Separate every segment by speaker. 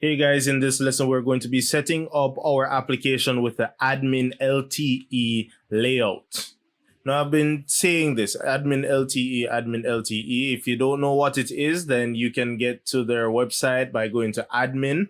Speaker 1: Hey guys, in this lesson, we're going to be setting up our application with the AdminLTE layout. Now, I've been saying this, AdminLTE, AdminLTE. If you don't know what it is, then you can get to their website by going to AdminLTE.io.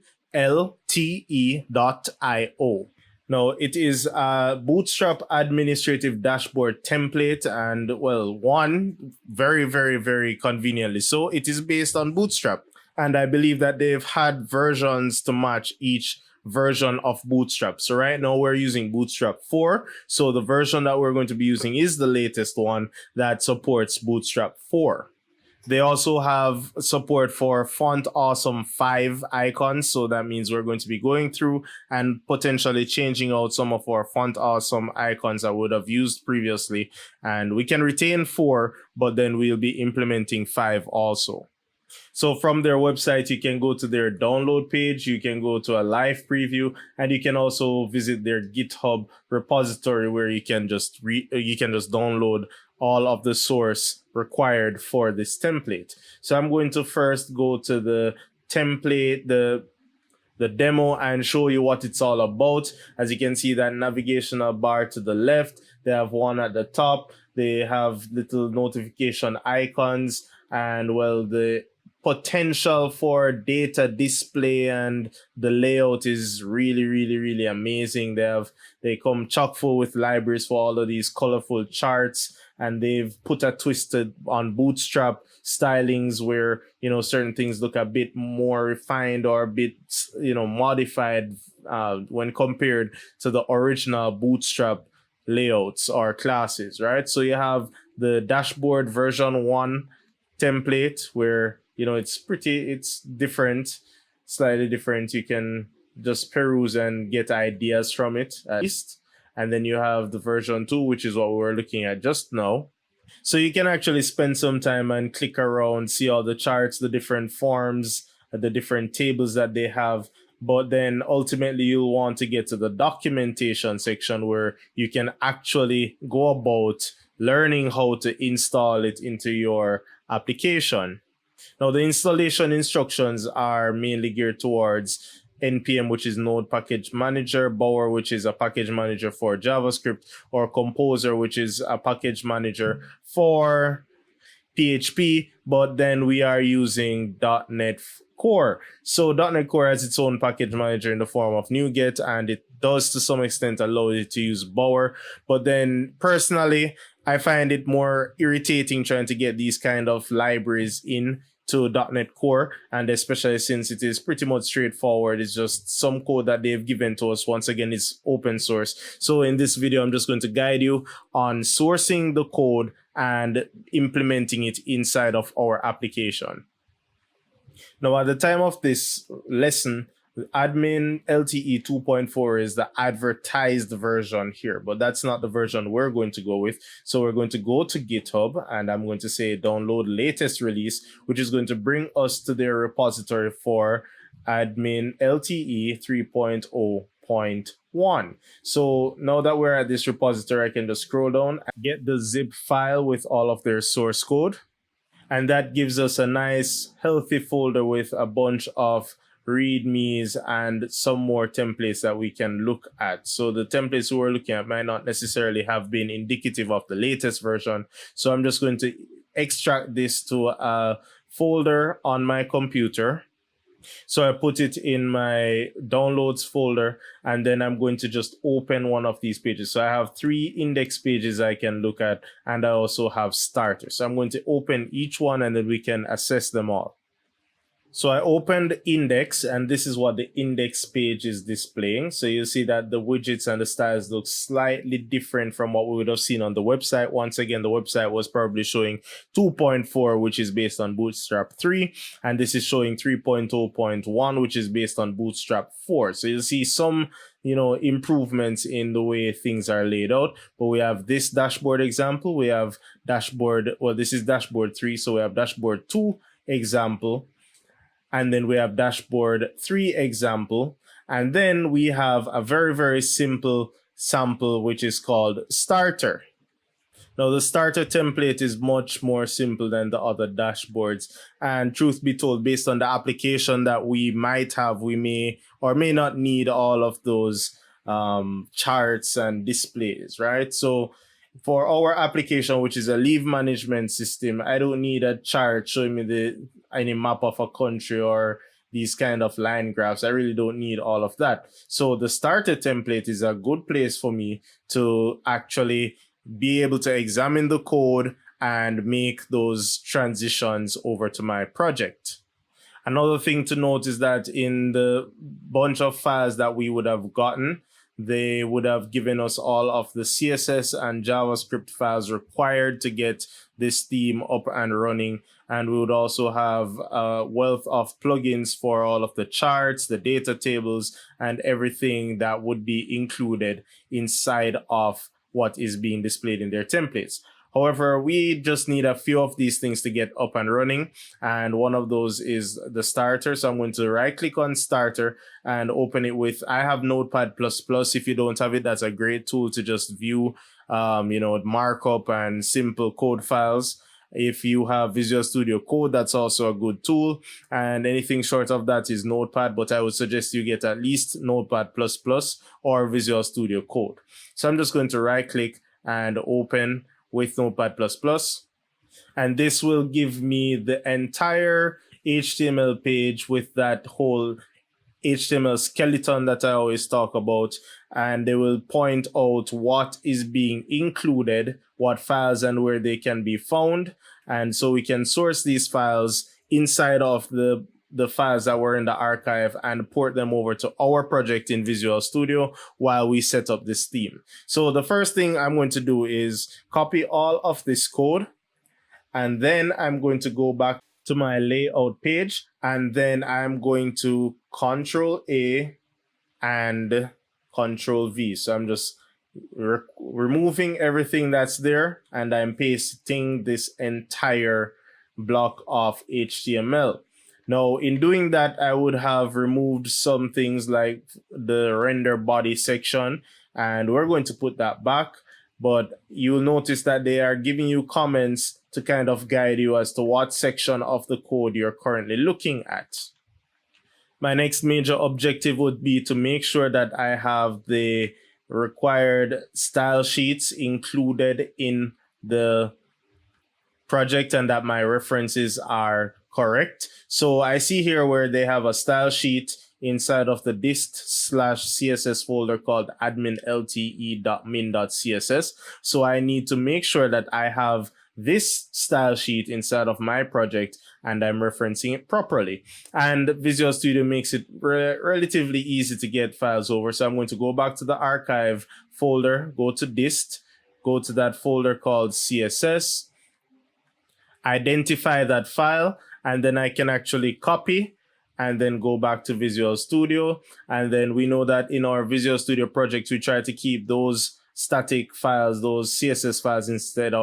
Speaker 1: Now, it is a Bootstrap administrative dashboard template, and well, one, very conveniently so, it is based on Bootstrap. And I believe that they've had versions to match each version of Bootstrap. So right now we're using Bootstrap 4. So the version that we're going to be using is the latest one that supports Bootstrap 4. They also have support for Font Awesome 5 icons. So that means we're going to be going through and potentially changing out some of our Font Awesome icons I would have used previously. And we can retain 4, but then we'll be implementing 5 also. So from their website, you can go to their download page, you can go to a live preview, and you can also visit their GitHub repository where you can just download all of the source required for this template. So I'm going to first go to the template, the demo, and show you what it's all about. As you can see, that navigational bar to the left, they have one at the top, they have little notification icons, and well, the potential for data display and the layout is really amazing. They come chock full with libraries for all of these colorful charts, and they've put a twist on Bootstrap stylings where certain things look a bit more refined or a bit modified when compared to the original Bootstrap layouts or classes, right? So you have the dashboard version 1 template where it's different, slightly different. You can just peruse and get ideas from it at least. And then you have the version 2, which is what we were looking at just now. So you can actually spend some time and click around, see all the charts, the different forms, the different tables that they have. But then ultimately you'll want to get to the documentation section where you can actually go about learning how to install it into your application. Now, the installation instructions are mainly geared towards NPM, which is Node Package Manager, Bower, which is a package manager for JavaScript, or Composer, which is a package manager for PHP, but then we are using .NET Core. So .NET Core has its own package manager in the form of NuGet, and it does to some extent allow you to use Bower. But then personally, I find it more irritating trying to get these kind of libraries in to .NET Core, and especially since it is pretty much straightforward. It's just some code that they've given to us. Once again, it's open source. So in this video, I'm just going to guide you on sourcing the code and implementing it inside of our application. Now, at the time of this lesson, AdminLTE 2.4 is the advertised version here, but that's not the version we're going to go with. So we're going to go to GitHub, and I'm going to say download latest release, which is going to bring us to their repository for AdminLTE 3.0.1. So now that we're at this repository, I can just scroll down and get the zip file with all of their source code. And that gives us a nice healthy folder with a bunch of readmes and some more templates that we can look at. So the templates we're looking at might not necessarily have been indicative of the latest version. So I'm just going to extract this to a folder on my computer. So I put it in my downloads folder, and then I'm going to just open one of these pages. So I have 3 index pages I can look at, and I also have starters. So I'm going to open each one, and then we can assess them all. So I opened index, and this is what the index page is displaying. So you see that the widgets and the styles look slightly different from what we would have seen on the website. Once again, the website was probably showing 2.4, which is based on Bootstrap 3. And this is showing 3.0.1, which is based on Bootstrap 4. So you'll see some improvements in the way things are laid out. But we have this dashboard example. We have dashboard, well, this is dashboard 3. So we have dashboard 2 example. And then we have dashboard 3 example. And then we have a very simple sample, which is called starter. Now, the starter template is much more simple than the other dashboards. And truth be told, based on the application that we might have, we may or may not need all of those charts and displays, right? So for our application, which is a leave management system, I don't need a chart showing me any map of a country or these kind of line graphs. I really don't need all of that. So the starter template is a good place for me to actually be able to examine the code and make those transitions over to my project. Another thing to note is that in the bunch of files that we would have gotten, they would have given us all of the CSS and JavaScript files required to get this theme up and running. And we would also have a wealth of plugins for all of the charts, the data tables, and everything that would be included inside of what is being displayed in their templates. However, we just need a few of these things to get up and running. And one of those is the starter. So I'm going to right click on starter and open it with, I have Notepad++. If you don't have it, that's a great tool to just view, markup and simple code files. If you have Visual Studio Code, that's also a good tool. And anything short of that is Notepad, but I would suggest you get at least Notepad++ or Visual Studio Code. So I'm just going to right click and open with Notepad++. And this will give me the entire HTML page with that whole HTML skeleton that I always talk about. And they will point out what is being included, what files and where they can be found. And so we can source these files inside of the files that were in the archive and port them over to our project in Visual Studio while we set up this theme. So the first thing I'm going to do is copy all of this code, and then I'm going to go back to my layout page, and then I'm going to Control A and Control V. So I'm just removing everything that's there, and I'm pasting this entire block of HTML. Now, in doing that, I would have removed some things like the render body section, and we're going to put that back. But you'll notice that they are giving you comments to kind of guide you as to what section of the code you're currently looking at. My next major objective would be to make sure that I have the required style sheets included in the project and that my references are correct. So I see here where they have a style sheet inside of the dist/css folder called AdminLTE.min.css. So I need to make sure that I have this style sheet inside of my project and I'm referencing it properly. And Visual Studio makes it relatively easy to get files over. So I'm going to go back to the archive folder, go to dist, go to that folder called CSS, identify that file, and then I can actually copy and then go back to Visual Studio. And then we know that in our Visual Studio project, we try to keep those static files, those CSS files inside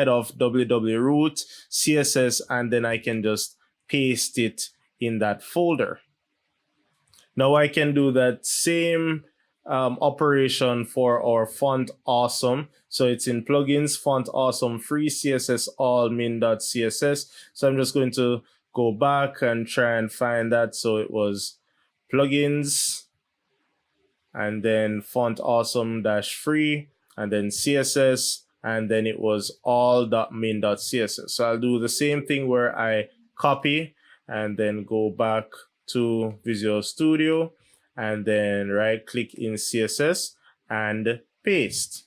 Speaker 1: of www.root CSS, and then I can just paste it in that folder. Now I can do that same operation for our Font Awesome. So it's in plugins, Font Awesome free CSS all min.css. So I'm just going to go back and try and find that. So it was plugins and then Font Awesome -free and then CSS, and then it was all.min.css. So I'll do the same thing where I copy and then go back to Visual Studio and then right click in CSS and paste.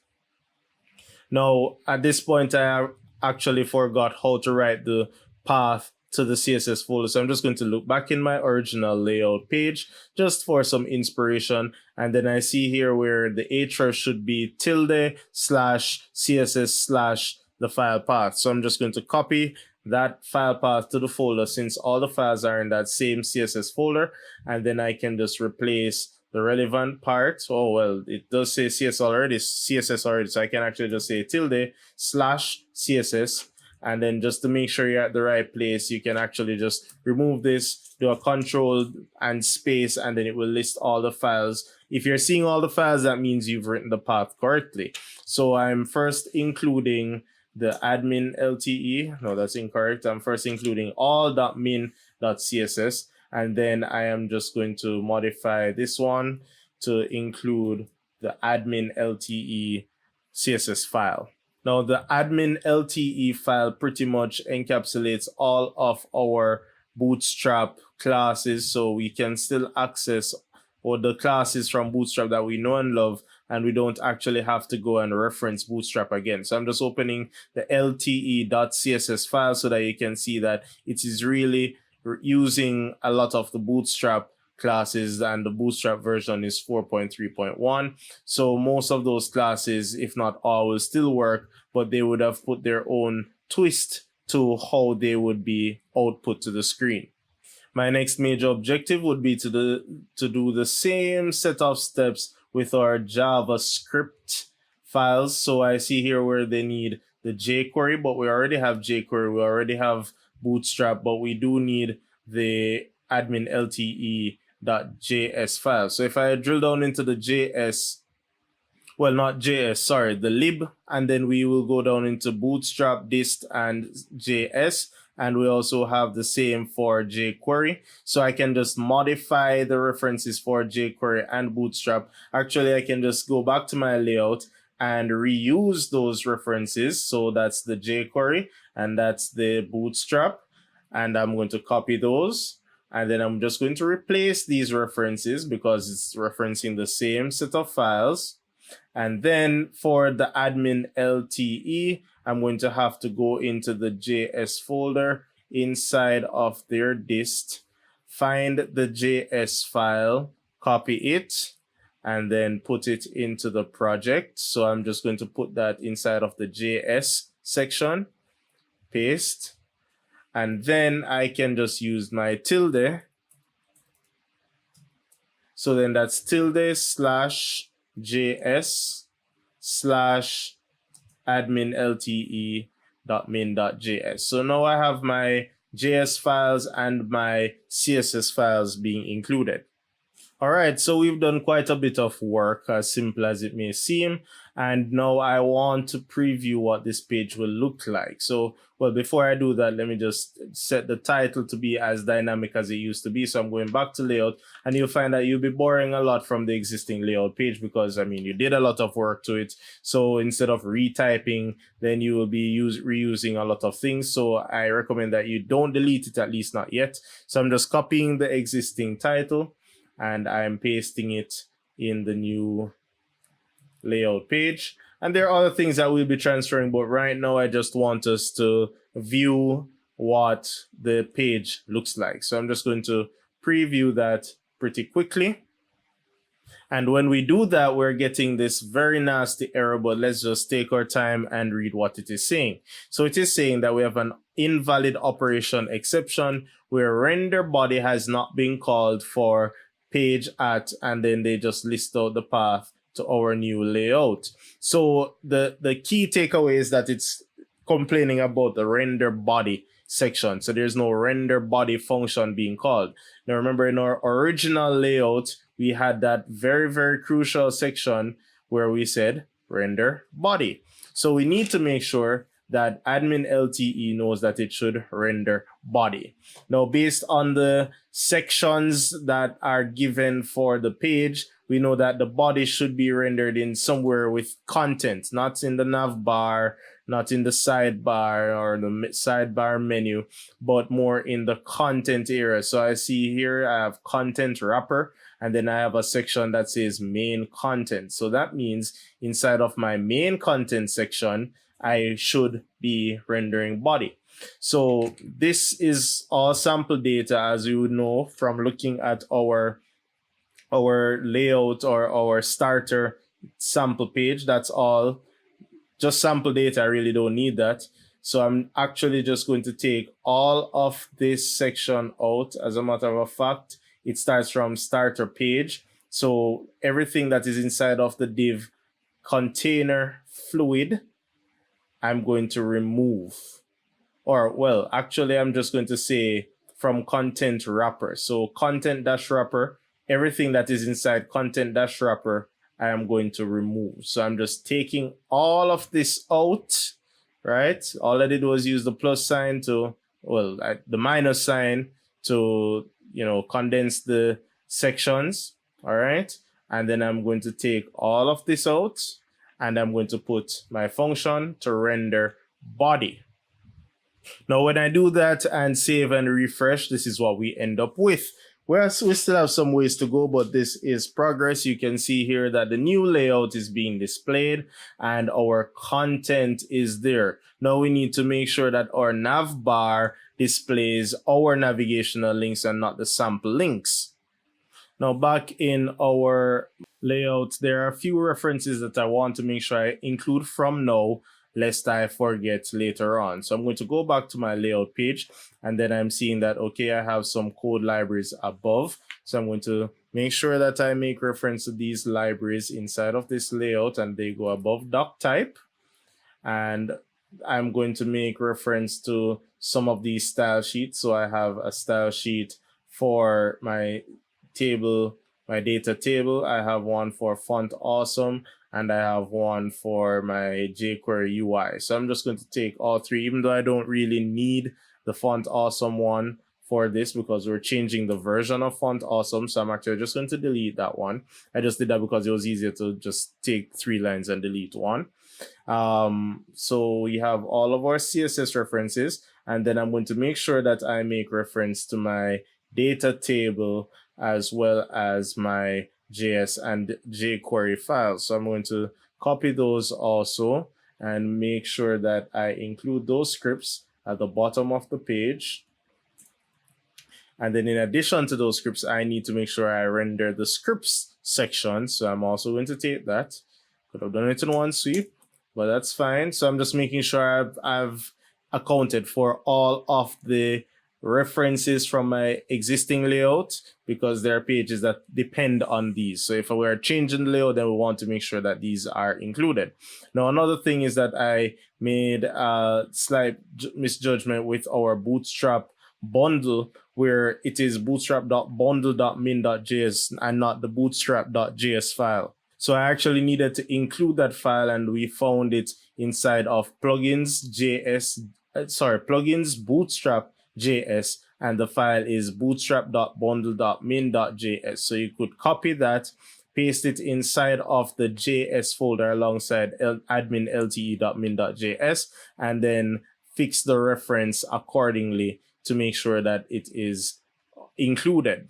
Speaker 1: Now, at this point, I actually forgot how to write the path to the CSS folder. So I'm just going to look back in my original layout page just for some inspiration. And then I see here where the href should be tilde/CSS/ the file path. So I'm just going to copy that file path to the folder since all the files are in that same CSS folder. And then I can just replace the relevant part. Oh, well, it does say CSS already, so I can actually just say tilde/CSS. And then just to make sure you're at the right place, you can actually just remove this, do a control and space, and then it will list all the files. If you're seeing all the files, that means you've written the path correctly. So I'm first including the AdminLTE. No, that's incorrect. I'm first including all .min.css, and then I am just going to modify this one to include the AdminLTE CSS file. Now, the AdminLTE file pretty much encapsulates all of our Bootstrap classes, so we can still access all the classes from Bootstrap that we know and love, and we don't actually have to go and reference Bootstrap again. So I'm just opening the lte.css file so that you can see that it is really using a lot of the Bootstrap classes, and the Bootstrap version is 4.3.1. So most of those classes, if not all, will still work, but they would have put their own twist to how they would be output to the screen. My next major objective would be to do the same set of steps with our JavaScript files. So I see here where they need the jQuery, but we already have jQuery, we already have Bootstrap, but we do need the AdminLTE.js file. So if I drill down into the the lib, and then we will go down into Bootstrap, dist, and JS, and we also have the same for jQuery. So I can just modify the references for jQuery and Bootstrap. Actually, I can just go back to my layout and reuse those references. So that's the jQuery and that's the Bootstrap, and I'm going to copy those. And then I'm just going to replace these references because it's referencing the same set of files. And then for the AdminLTE, I'm going to have to go into the JS folder inside of their dist, find the JS file, copy it, and then put it into the project. So I'm just going to put that inside of the JS section, paste, and then I can just use my tilde. So then that's tilde / JS / AdminLTE.min.js. So now I have my JS files and my CSS files being included. All right, so we've done quite a bit of work, as simple as it may seem. And now I want to preview what this page will look like. So, well, before I do that, let me just set the title to be as dynamic as it used to be. So I'm going back to layout, and you'll find that you'll be borrowing a lot from the existing layout page because, I mean, you did a lot of work to it. So instead of retyping, then you will be reusing a lot of things. So I recommend that you don't delete it, at least not yet. So I'm just copying the existing title, and I'm pasting it in the new layout page. And there are other things that we'll be transferring, but right now I just want us to view what the page looks like. So I'm just going to preview that pretty quickly. And when we do that, we're getting this very nasty error, but let's just take our time and read what it is saying. So it is saying that we have an invalid operation exception where render body has not been called for page at, and then they just list out the path to our new layout. So the key takeaway is that it's complaining about the render body section. So there's no render body function being called. Now remember, in our original layout, we had that very, very crucial section where we said render body. So we need to make sure that AdminLTE knows that it should render body. Now, based on the sections that are given for the page, we know that the body should be rendered in somewhere with content, not in the nav bar, not in the sidebar or the sidebar menu, but more in the content area. So I see here I have content wrapper, and then I have a section that says main content. So that means inside of my main content section, I should be rendering body. So this is all sample data, as you would know from looking at our layout or our starter sample page. That's all just sample data. I really don't need that. So I'm actually just going to take all of this section out. As a matter of fact, it starts from starter page. So everything that is inside of the div container fluid, I'm going to remove. or well, actually, I'm just going to say from content wrapper. So content dash wrapper, everything that is inside content dash wrapper, I am going to remove. So I'm just taking all of this out, right? All I did was use the plus sign to, well, the minus sign to, condense the sections, all right? And then I'm going to take all of this out, and I'm going to put my function to render body. Now, when I do that and save and refresh, this is what we end up with. We still have some ways to go, but this is progress. You can see here that the new layout is being displayed and our content is there. Now we need to make sure that our nav bar displays our navigational links and not the sample links. Now back in our layout, there are a few references that I want to make sure I include from now, lest I forget later on. So I'm going to go back to my layout page, and then I'm seeing that, okay, I have some code libraries above. So I'm going to make sure that I make reference to these libraries inside of this layout, and they go above doc type. And I'm going to make reference to some of these style sheets. So I have a style sheet for my table, my data table. I have one for font awesome, and I have one for my jQuery UI. So I'm just going to take all three, even though I don't really need the font awesome one for this because we're changing the version of font awesome. So I'm actually just going to delete that one. I just did that because it was easier to just take 3 lines and delete one. So we have all of our CSS references, and then I'm going to make sure that I make reference to my data table as well as my JS and jQuery files. So I'm going to copy those also and make sure that I include those scripts at the bottom of the page. And then in addition to those scripts, I need to make sure I render the scripts section. So I'm also going to take that. Could have done it in one sweep, but that's fine. So I'm just making sure I've accounted for all of the references from my existing layout, because there are pages that depend on these. So if we are changing the layout, then we want to make sure that these are included. Now, another thing is that I made a slight misjudgment with our Bootstrap bundle, where it is bootstrap.bundle.min.js and not the bootstrap.js file. So I actually needed to include that file, and we found it inside of plugins bootstrap JS, and the file is bootstrap.bundle.min.js. So you could copy that, paste it inside of the JS folder alongside adminLTE.min.js, and then fix the reference accordingly to make sure that it is included.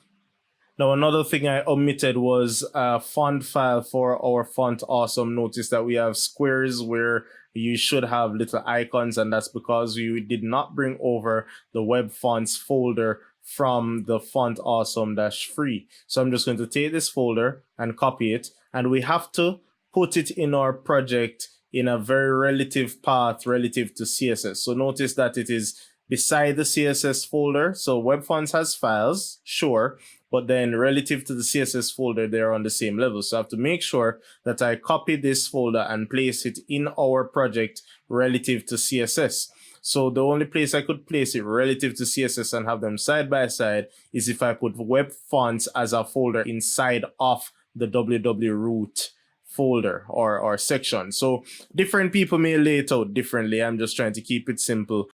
Speaker 1: Now, another thing I omitted was a font file for our font awesome. Notice that we have squares where you should have little icons, and that's because we did not bring over the web fonts folder from the font awesome -free. So I'm just going to take this folder and copy it, and we have to put it in our project in a very relative path relative to CSS. So notice that it is beside the CSS folder. So web fonts has files, sure, but then relative to the CSS folder, they're on the same level. So I have to make sure that I copy this folder and place it in our project relative to CSS. So the only place I could place it relative to CSS and have them side by side is if I put web fonts as a folder inside of the www root folder or section. So different people may lay it out differently. I'm just trying to keep it simple.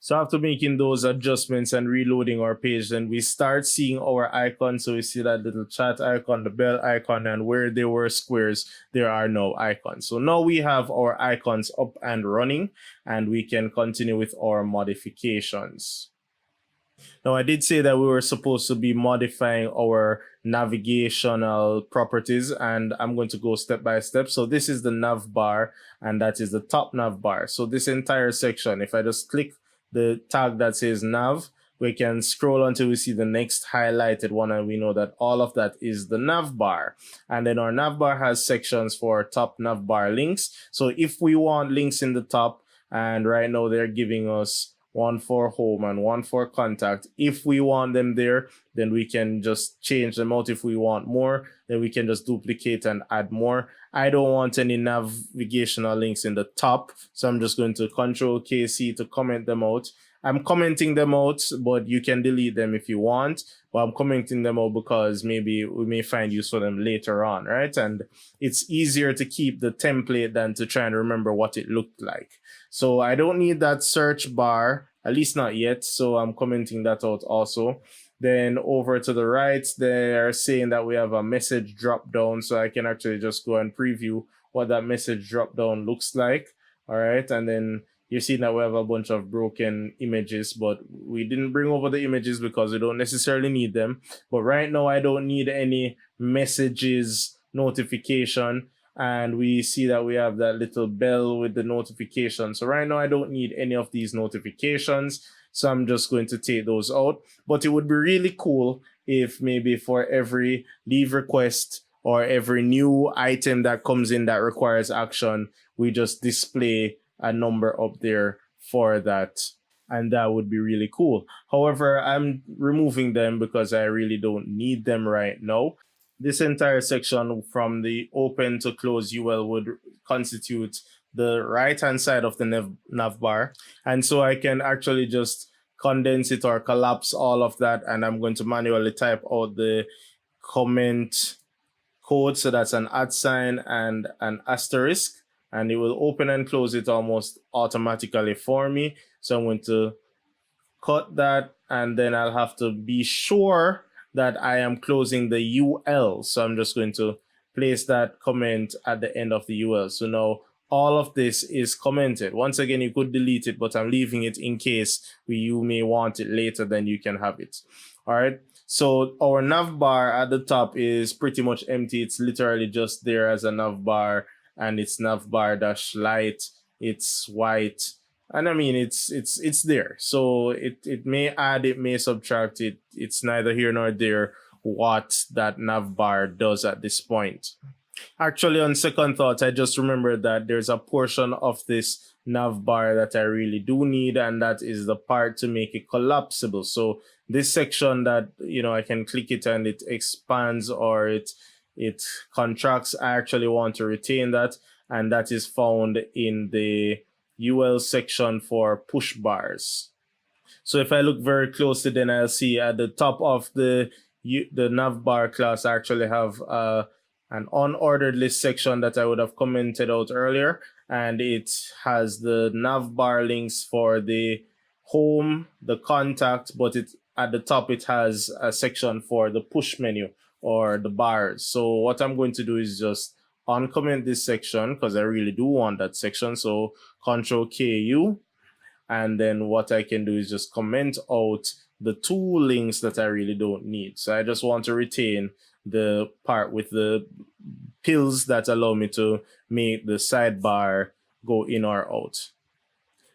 Speaker 1: So after making those adjustments and reloading our page, then we start seeing our icons. So we see that little chat icon, the bell icon, and where there were squares, there are no icons. So now we have our icons up and running, and we can continue with our modifications. Now, I did say that we were supposed to be modifying our navigational properties, and I'm going to go step by step. So this is the nav bar, and that is the top nav bar. So this entire section, if I just click the tag that says nav, we can scroll until we see the next highlighted one, and we know that all of that is the nav bar. And then our nav bar has sections for top nav bar links. So if we want links in the top, and right now they're giving us one for home, and one for contact. If we want them there, then we can just change them out. If we want more, then we can just duplicate and add more. I don't want any navigational links in the top, so I'm just going to Control KC to comment them out. I'm commenting them out, but you can delete them if you want. But I'm commenting them out because maybe we may find use for them later on, right? And it's easier to keep the template than to try and remember what it looked like. So I don't need that search bar, at least not yet. So I'm commenting that out also. Then over to the right, they're saying that we have a message drop down. So I can actually just go and preview what that message drop down looks like. All right. And then you're seeing that we have a bunch of broken images, but we didn't bring over the images because we don't necessarily need them. But right now, I don't need any messages notification. And we see that we have that little bell with the notification. So right now, I don't need any of these notifications. So I'm just going to take those out. But it would be really cool if maybe for every leave request or every new item that comes in that requires action, we just display a number up there for that, and that would be really cool. However, I'm removing them because I really don't need them right now. This entire section from the open to close UL would constitute the right hand side of the nav bar, and so I can actually just condense it or collapse all of that, and I'm going to manually type out the comment code. So that's an @ and an asterisk, and it will open and close it almost automatically for me. So I'm going to cut that, and then I'll have to be sure that I am closing the UL. So I'm just going to place that comment at the end of the UL. So now all of this is commented. Once again, you could delete it, but I'm leaving it in case you may want it later, then you can have it. All right. So our nav bar at the top is pretty much empty. It's literally just there as a nav bar, and it's nav bar dash light. It's white, and I mean it's there. So it may add, it may subtract. It's neither here nor there what that nav bar does at this point. Actually, on second thought, I just remembered that there's a portion of this nav bar that I really do need, and that is the part to make it collapsible. So this section that, I can click it and it expands or it contracts, I actually want to retain that, and that is found in the UL section for push bars. So if I look very closely, then I'll see at the top of the navbar class, I actually have an unordered list section that I would have commented out earlier, and it has the navbar links for the home, the contact, but at the top it has a section for the push menu or the bars. So what I'm going to do is just uncomment this section because I really do want that section. So Control KU, and then what I can do is just comment out the two links that I really don't need. So I just want to retain the part with the pills that allow me to make the sidebar go in or out.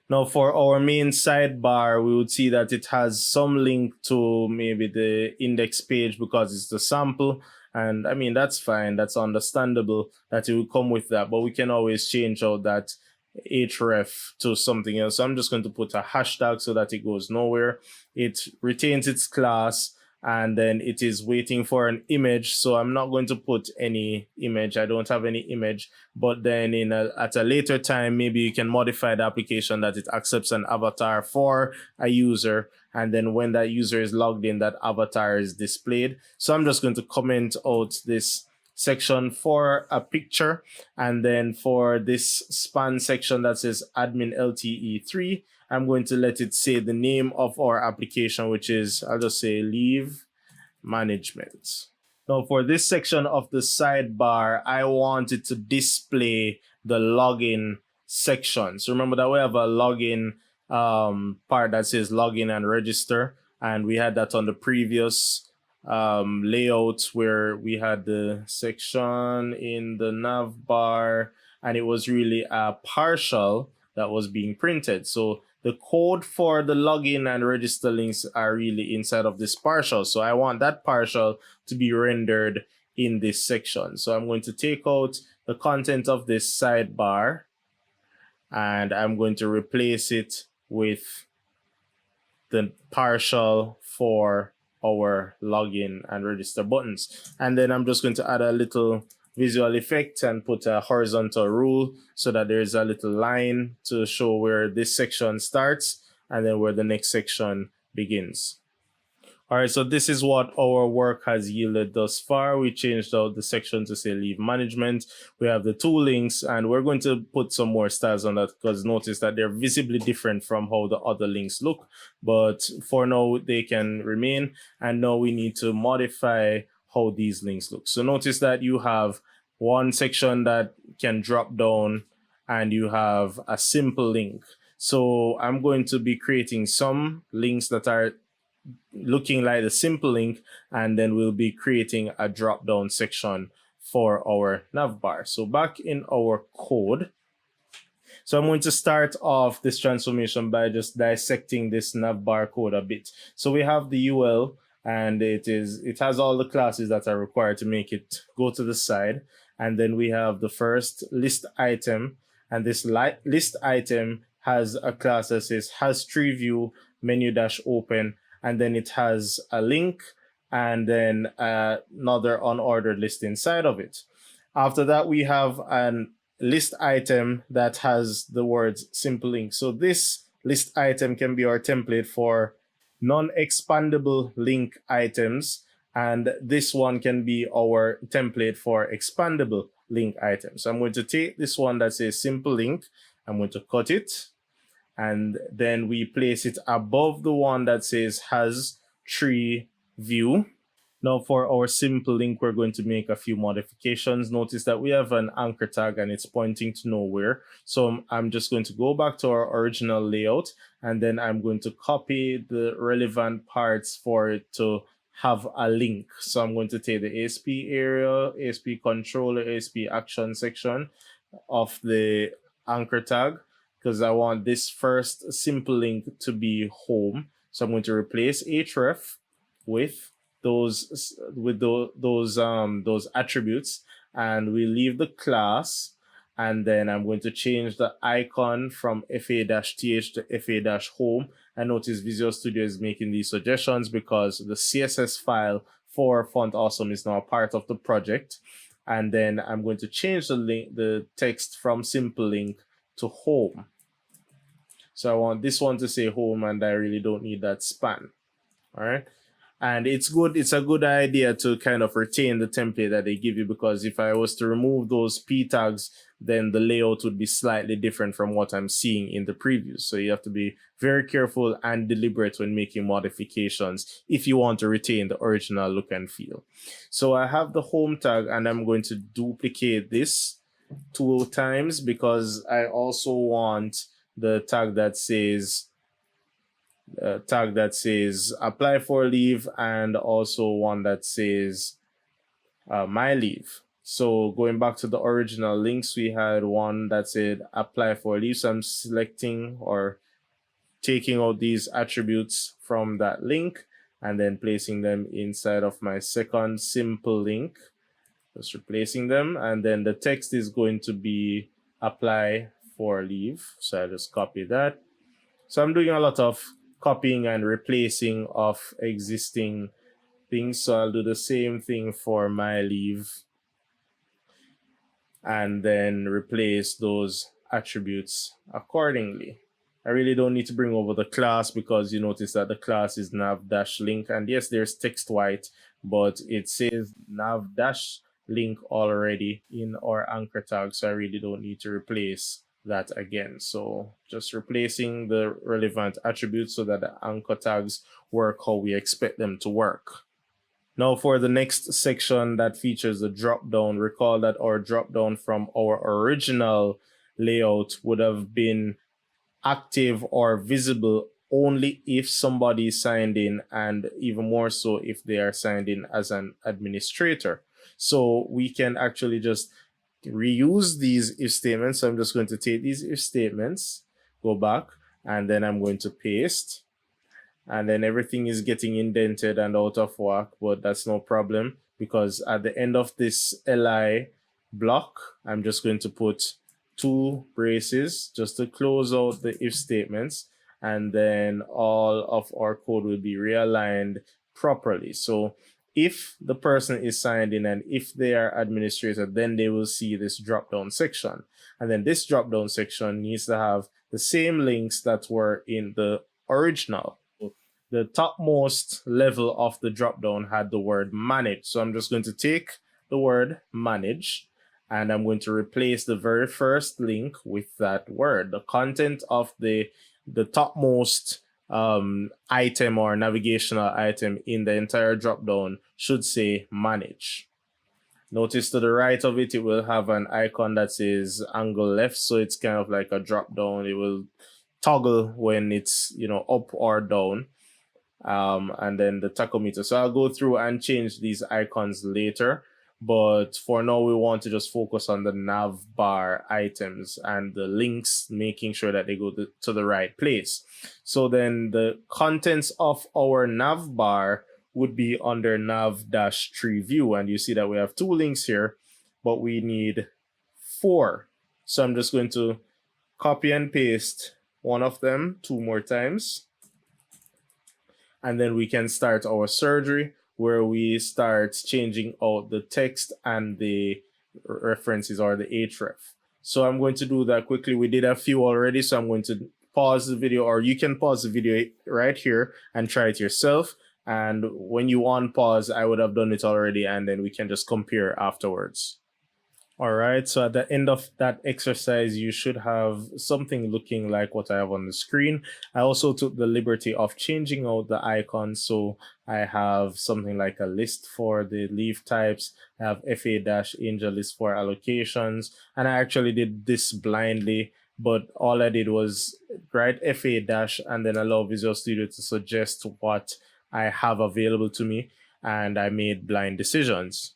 Speaker 1: Now for our main sidebar, we would see that it has some link to maybe the index page because it's the sample. And I mean, that's fine. That's understandable that it will come with that, but we can always change out that href to something else. So I'm just going to put a hashtag so that it goes nowhere. It retains its class, and then it is waiting for an image. So I'm not going to put any image. I don't have any image, but then at a later time, maybe you can modify the application that it accepts an avatar for a user. And then when that user is logged in, that avatar is displayed. So I'm just going to comment out this section for a picture. And then for this span section that says AdminLTE 3, I'm going to let it say the name of our application, which is, I'll just say leave management. Now for this section of the sidebar, I want it to display the login section. So remember that we have a login part that says login and register. And we had that on the previous layout where we had the section in the nav bar, and it was really a partial that was being printed. So the code for the login and register links are really inside of this partial. So I want that partial to be rendered in this section. So I'm going to take out the content of this sidebar, and I'm going to replace it with the partial for our login and register buttons. And then I'm just going to add a little visual effect and put a horizontal rule so that there's a little line to show where this section starts and then where the next section begins. All right, so this is what our work has yielded thus far. We changed out the section to say leave management. We have the two links, and we're going to put some more styles on that because notice that they're visibly different from how the other links look. But for now, they can remain. And now we need to modify how these links look. So notice that you have one section that can drop down and you have a simple link. So I'm going to be creating some links that are looking like the simple link, and then we'll be creating a drop down section for our navbar. So back in our code, so I'm going to start off this transformation by just dissecting this navbar code a bit. So we have the UL, and it has all the classes that are required to make it go to the side. And then we have the first list item, and this list item has a class that says has tree view menu dash open, and then it has a link and then another unordered list inside of it. After that, we have an list item that has the words simple link. So this list item can be our template for non-expandable link items, and this one can be our template for expandable link items. So I'm going to take this one that says simple link, I'm going to cut it, and then we place it above the one that says has tree view. Now for our simple link, we're going to make a few modifications. Notice that we have an anchor tag and it's pointing to nowhere. So I'm just going to go back to our original layout, and then I'm going to copy the relevant parts for it to have a link. So I'm going to take the ASP area, ASP controller, ASP action section of the anchor tag, because I want this first simple link to be home. So I'm going to replace href with those attributes, and we leave the class, and then I'm going to change the icon from fa-th to fa-home. And notice Visual Studio is making these suggestions because the CSS file for Font Awesome is now a part of the project. And then I'm going to change the text from simple link to home. So I want this one to say home, and I really don't need that span. All right. And it's a good idea to kind of retain the template that they give you, because if I was to remove those p tags, then the layout would be slightly different from what I'm seeing in the previews. So you have to be very careful and deliberate when making modifications if you want to retain the original look and feel. So I have the home tag, and I'm going to duplicate this 2 times because I also want the tag that says apply for leave, and also one that says my leave. So going back to the original links, we had one that said apply for leave. So I'm selecting or taking out these attributes from that link and then placing them inside of my second simple link, just replacing them. And then the text is going to be apply for leave. So I just copy that. So I'm doing a lot of copying and replacing of existing things. So I'll do the same thing for my leave, and then replace those attributes accordingly. I really don't need to bring over the class because you notice that the class is nav-link, and yes, there's text white, but it says nav-link already in our anchor tag, so I really don't need to replace that again. So just replacing the relevant attributes so that the anchor tags work how we expect them to work. Now for the next section that features the drop down, recall that our drop down from our original layout would have been active or visible only if somebody signed in, and even more so if they are signed in as an administrator. So we can actually just reuse these if statements. So I'm just going to take these if statements, go back, and then I'm going to paste. And then everything is getting indented and out of whack, but that's no problem because at the end of this li block, I'm just going to put 2 braces just to close out the if statements. and then all of our code will be realigned properly. So if the person is signed in and if they are administrator, then they will see this drop-down section. And then this drop-down section needs to have the same links that were in the original. The topmost level of the drop-down had the word manage. So I'm just going to take the word manage and I'm going to replace the very first link with that word. The content of the topmost item or navigational item in the entire drop-down should say manage. Notice to the right of it, it will have an icon that says angle left. So it's kind of like a drop-down. It will toggle when it's, up or down. And then the tachometer. So I'll go through and change these icons later. But for now, we want to just focus on the nav bar items and the links, making sure that they go to the right place. So then the contents of our nav bar would be under nav-tree view. And you see that we have 2 links here, but we need 4. So I'm just going to copy and paste one of them 2 more times. And then we can start our surgery where we start changing out the text and the references or the href. So I'm going to do that quickly. We did a few already, so I'm going to pause the video, or you can pause the video right here and try it yourself. And when you unpause, I would have done it already, and then we can just compare afterwards. All right, so at the end of that exercise, you should have something looking like what I have on the screen. I also took the liberty of changing out the icons. So I have something like a list for the leaf types. I have FA-Angel list for allocations. And I actually did this blindly, but all I did was write FA- and then allow Visual Studio to suggest what I have available to me. And I made blind decisions.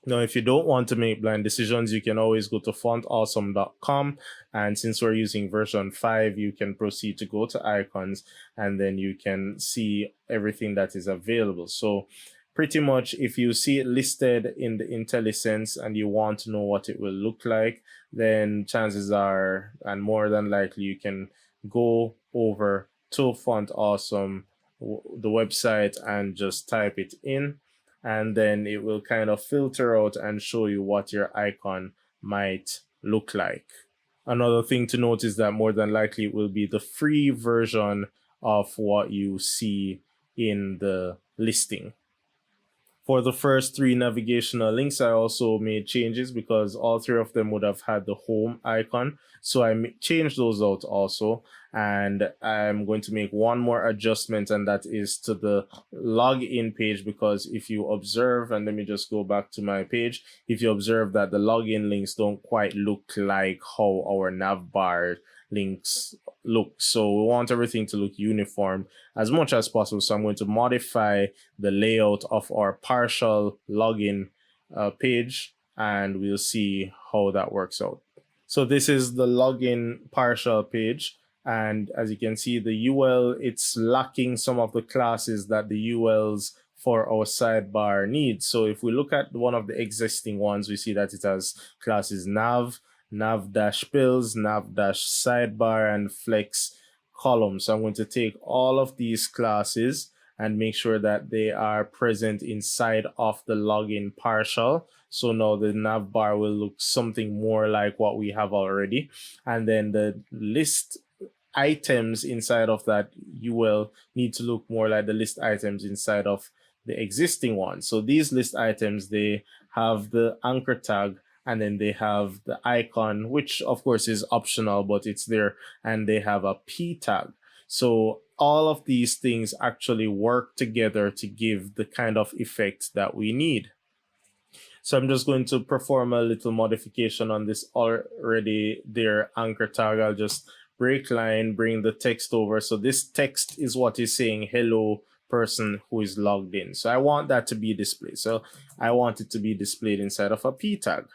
Speaker 1: Now, if you don't want to make blind decisions, you can always go to fontawesome.com. And since we're using version 5, you can proceed to go to icons and then you can see everything that is available. So pretty much if you see it listed in the IntelliSense and you want to know what it will look like, then chances are, and more than likely, you can go over to Font Awesome, the website, and just type it in. And then it will kind of filter out and show you what your icon might look like. Another thing to note is that more than likely it will be the free version of what you see in the listing. For the first 3 navigational links, I also made changes because all 3 of them would have had the home icon. So I changed those out also. And I'm going to make one more adjustment, and that is to the login page, because if you observe, and let me just go back to my page, if you observe that the login links don't quite look like how our nav bar links look. So we want everything to look uniform as much as possible. So I'm going to modify the layout of our partial login page, and we'll see how that works out. So this is the login partial page. And as you can see, the UL, it's lacking some of the classes that the ULs for our sidebar needs. So if we look at one of the existing ones, we see that it has classes nav, nav-pills, nav-sidebar, and flex column. So I'm going to take all of these classes and make sure that they are present inside of the login partial. So now the nav bar will look something more like what we have already. And then the list items inside of that UL need to look more like the list items inside of the existing one. So these list items, they have the anchor tag, and then they have the icon, which of course is optional, but it's there, and they have a P tag. So all of these things actually work together to give the kind of effect that we need. So I'm just going to perform a little modification on this already there anchor tag. I'll just break line, bring the text over. So this text is what is saying hello person who is logged in. So I want that to be displayed. So I want it to be displayed inside of a P tag.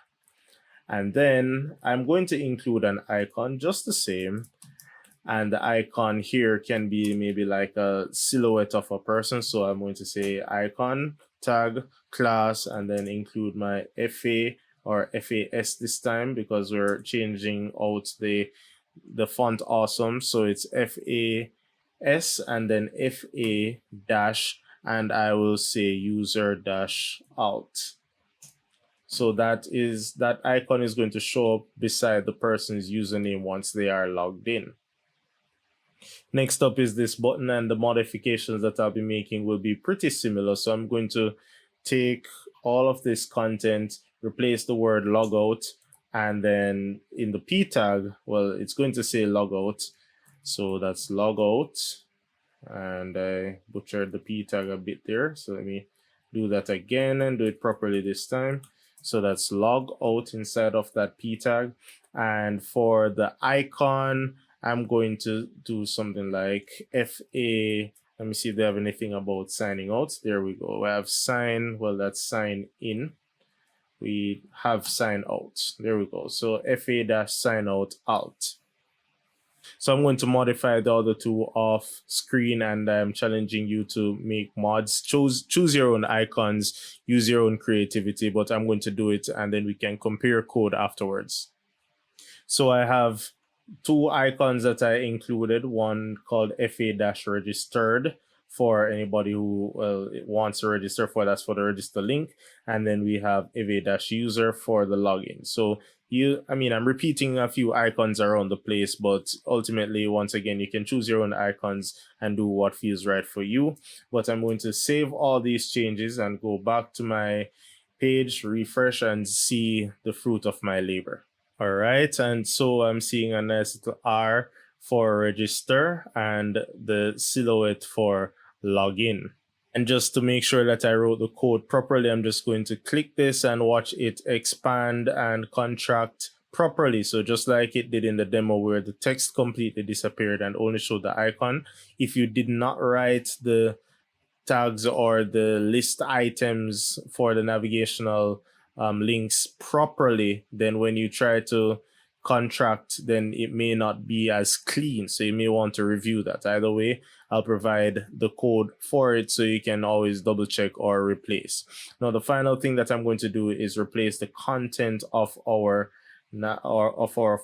Speaker 1: And then I'm going to include an icon just the same. And the icon here can be maybe like a silhouette of a person. So I'm going to say icon tag class and then include my FA or FAS this time, because we're changing out the font awesome. So it's FA S and then FA dash, and I will say user dash alt. So that icon is going to show up beside the person's username once they are logged in. Next up is this button, and the modifications that I'll be making will be pretty similar. So I'm going to take all of this content, replace the word logout, and then in the P tag, well, it's going to say logout. So that's logout, and I butchered the P tag a bit there. So let me do that again and do it properly this time. So that's log out inside of that P tag. And for the icon, I'm going to do something like FA. Let me see if they have anything about signing out. There we go. We have sign, well, that's sign in. We have sign out. There we go. So FA dash sign out alt. So I'm going to modify the other two off screen, and I'm challenging you to make mods. Choose your own icons, use your own creativity, but I'm going to do it and then we can compare code afterwards. So I have two icons that I included, one called FA-registered for anybody who wants to register for, that's for the register link. And then we have FA-user for the login. So I'm repeating a few icons around the place, but ultimately, once again, you can choose your own icons and do what feels right for you. But I'm going to save all these changes and go back to my page, refresh, and see the fruit of my labor. All right, and so I'm seeing a nice little R for register and the silhouette for login. And just to make sure that I wrote the code properly, I'm just going to click this and watch it expand and contract properly. So just like it did in the demo where the text completely disappeared and only showed the icon. If you did not write the tags or the list items for the navigational links properly, then when you try to contract, then it may not be as clean. So you may want to review that. Either way, I'll provide the code for it so you can always double check or replace. Now, the final thing that I'm going to do is replace the content of our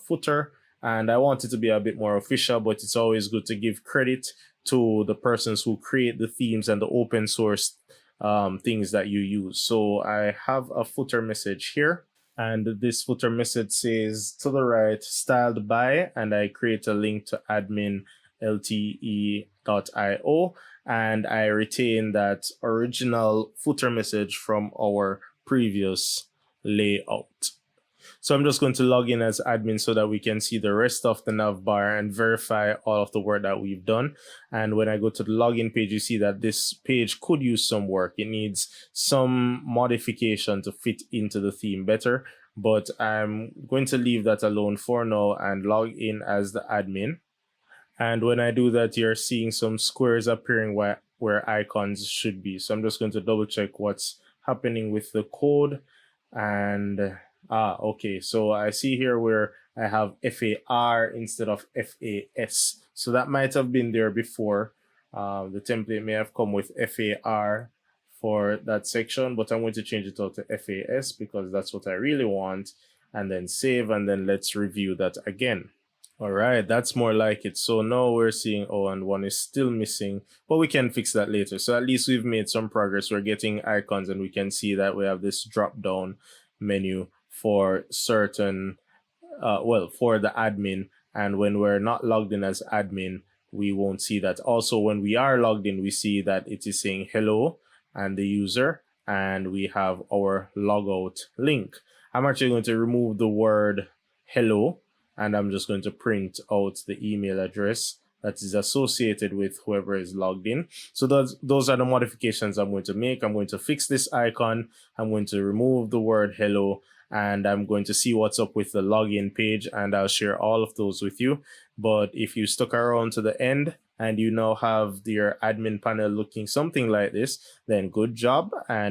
Speaker 1: footer. And I want it to be a bit more official, but it's always good to give credit to the persons who create the themes and the open source things that you use. So I have a footer message here, and this footer message says to the right, styled by, and I create a link to AdminLTE.io, and I retain that original footer message from our previous layout. So I'm just going to log in as admin so that we can see the rest of the nav bar and verify all of the work that we've done. And when I go to the login page, you see that this page could use some work. It needs some modification to fit into the theme better, but I'm going to leave that alone for now and log in as the admin. And when I do that, you're seeing some squares appearing where icons should be. So I'm just going to double check what's happening with the code. And okay, so I see here where I have FAR instead of FAS. So that might have been there before. The template may have come with FAR for that section, but I'm going to change it out to FAS because that's what I really want. And then save, and then let's review that again. All right, that's more like it. So now we're seeing, oh, and one is still missing, but we can fix that later. So at least we've made some progress. We're getting icons, and we can see that we have this drop down menu for certain, for the admin. And when we're not logged in as admin, we won't see that. Also, when we are logged in, we see that it is saying hello and the user, and we have our logout link. I'm actually going to remove the word hello, and I'm just going to print out the email address that is associated with whoever is logged in. So those are the modifications I'm going to make. I'm going to fix this icon. I'm going to remove the word hello, and I'm going to see what's up with the login page, and I'll share all of those with you. But if you stuck around to the end and you now have your admin panel looking something like this, then good job. And